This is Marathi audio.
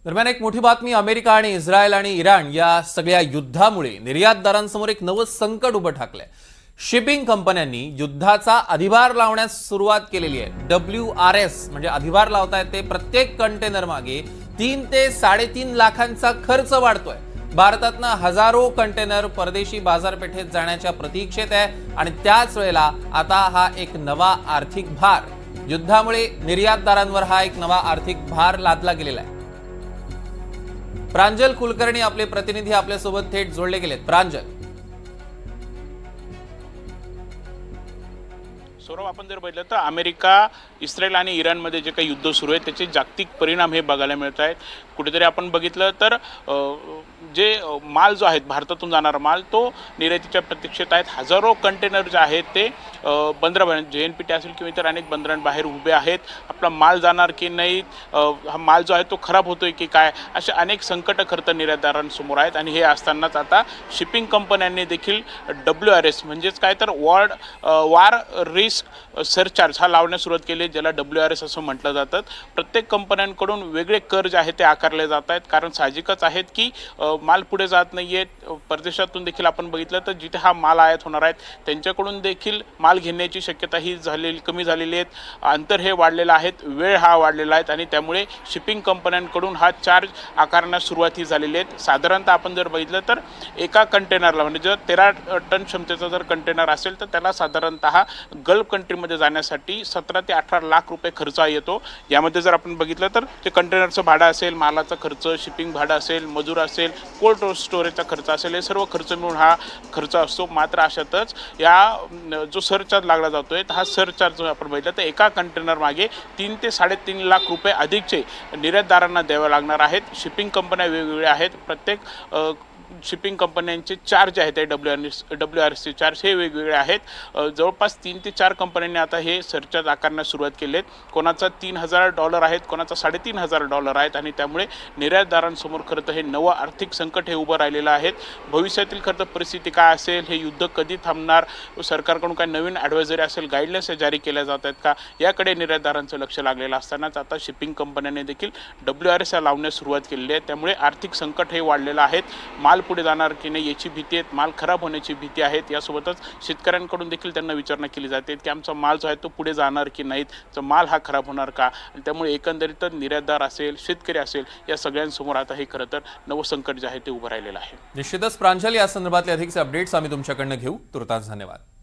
दरम्यान एक मोठी बातमी, अमेरिका आणि इस्रायल आणि इराण या सगळ्या युद्धामुळे निर्यातदारांसमोर एक नवं संकट उभं ठाकलंय। शिपिंग कंपन्यांनी युद्धाचा अधिभार लावण्यास सुरुवात केलेली आहे। WRS म्हणजे अधिभार लावतायत ते प्रत्येक कंटेनर मागे 3 ते 3.5 लाखांचा खर्च वाढतोय। भारतातनं हजारो कंटेनर परदेशी बाजारपेठेत जाण्याच्या प्रतीक्षेत आहे आणि त्याच वेळेला आता हा एक नवा आर्थिक भार, युद्धामुळे निर्यातदारांवर हा एक नवा आर्थिक भार लादला गेलेला आहे। प्रांजल कुलकर्णी आपले प्रतिनिधी आपल्या सोबत थेट जोडले गेलेत। प्रांजल, सौरभ, आपण जर बघितलं तर अमेरिका, इस्रायल आणि इराणमध्ये जे काही युद्ध सुरू आहे त्याचे जागतिक परिणाम हे बघायला मिळत आहेत। कुठेतरी आपण बघितलं तर जे माल जो आहे भारतातून जाणारा माल तो निर्यातीच्या प्रतीक्षेत आहेत। हजारो कंटेनर जे आहेत ते बंदराबाहेर, JNPT असेल किंवा इतर अनेक बंदरांबाहेर उभे आहेत। आपला माल जाणार की नाही, हा माल जो आहे तो खराब होतोय की काय, असे अनेक संकट खरं तर निर्यातदारांसमोर आहेत। आणि हे असतानाच आता शिपिंग कंपन्यांनी देखील WRS म्हणजेच काय तर वार रिस्क सरचार्ज हा लावण्यास सुरुवात केली, ज्याला WRS असं म्हटलं जातं। प्रत्येक कंपन्यांकडून वेगळे कर जे आहेत ते आकारले जात आहेत, कारण साहजिकच आहेत की माल पुढे जात नाहीये। परदेशातून देखील आपण बघितलं तर जिथे हा माल आयात होणार आहे त्यांच्याकडून देखील माल घेण्याची शक्यता ही कमी झालेली आहे। अंतर हे वाढलेलं आहे, वेळ हा वाढलेला आहे आणि त्यामुळे शिपिंग कंपन्यांकडून हा चार्ज आकारण्यास सुरुवात ही झालेली आहे। साधारणतः आपण जर बघितलं तर एका कंटेनरला, म्हणजे जर 13 टन क्षमतेचा जर कंटेनर असेल तर त्याला साधारणतः गल्फ कंट्रीमध्ये जाण्यासाठी 17 ते 18 लाख रुपये खर्च येतो। यामध्ये जर आपण बघितलं तर ते कंटेनरचं भाडं असेल, मालाचा खर्च, शिपिंग भाडं असेल, मजूर असेल, कोल्ड स्टोरेजचा खर्च असेल, हे सर्व खर्च मिळून हा खर्च असतो। मात्र अशातच या जो सरचार्ज लागला जातोय, हा सरचार्ज जर आपण बघितलं तर एका कंटेनर मागे 3 ते 3.5 लाख रुपये अधिकचे निर्यातदारांना द्यावे लागणार आहेत। शिपिंग कंपन्या वेगवेगळ्या आहेत, प्रत्येक शिपिंग कंपन्यांचे चार्ज आहेत, WRS चार्ज हे वेगवेगळे आहेत। जवळपास 3 ते 4 कंपन्यांनी आता हे सरचार्ज आकारण्यास सुरुवात केली आहे। कोणाचा $3000 आहेत, कोणाचा $3500 आहेत आणि त्यामुळे निर्यातदारांसमोर खरं तर हे नवं आर्थिक संकट हे उभं राहिलेलं आहे। भविष्यातील खरं तर परिस्थिती काय असेल, हे युद्ध कधी थांबणार, सरकारकडून काय नवीन ॲडवायझरी असेल, गाईडलाईन्स जारी केल्या जात आहेत का, याकडे निर्यातदारांचं लक्ष लागलेलं असतानाच आता शिपिंग कंपन्यांनी देखील WRS लावण्यास सुरुवात केलेली आहे। त्यामुळे आर्थिक संकट हे वाढलेलं आहे। माल पुढे जाणार की नाही याची भीती आहे, माल खराब होण्याची भीती आहे। यासोबतच शेतकऱ्यांकडून देखील त्यांना विचारणा केली जाते की आमचा माल जो आहे तो पुढे जाणार की नाही, तर माल हा खराब होणार का। आणि त्यामुळे एकंदरीत निर्यातदार असेल, शेतकरी असेल, या सगळ्यांसमोर आता हे खरं तर नवं संकट जे आहे ते उभं राहिलेलं आहे। निश्चितच प्रांजल, या संदर्भातले अधिकचे अपडेट्स आम्ही तुमच्याकडनं घेऊ। तुर्तास धन्यवाद।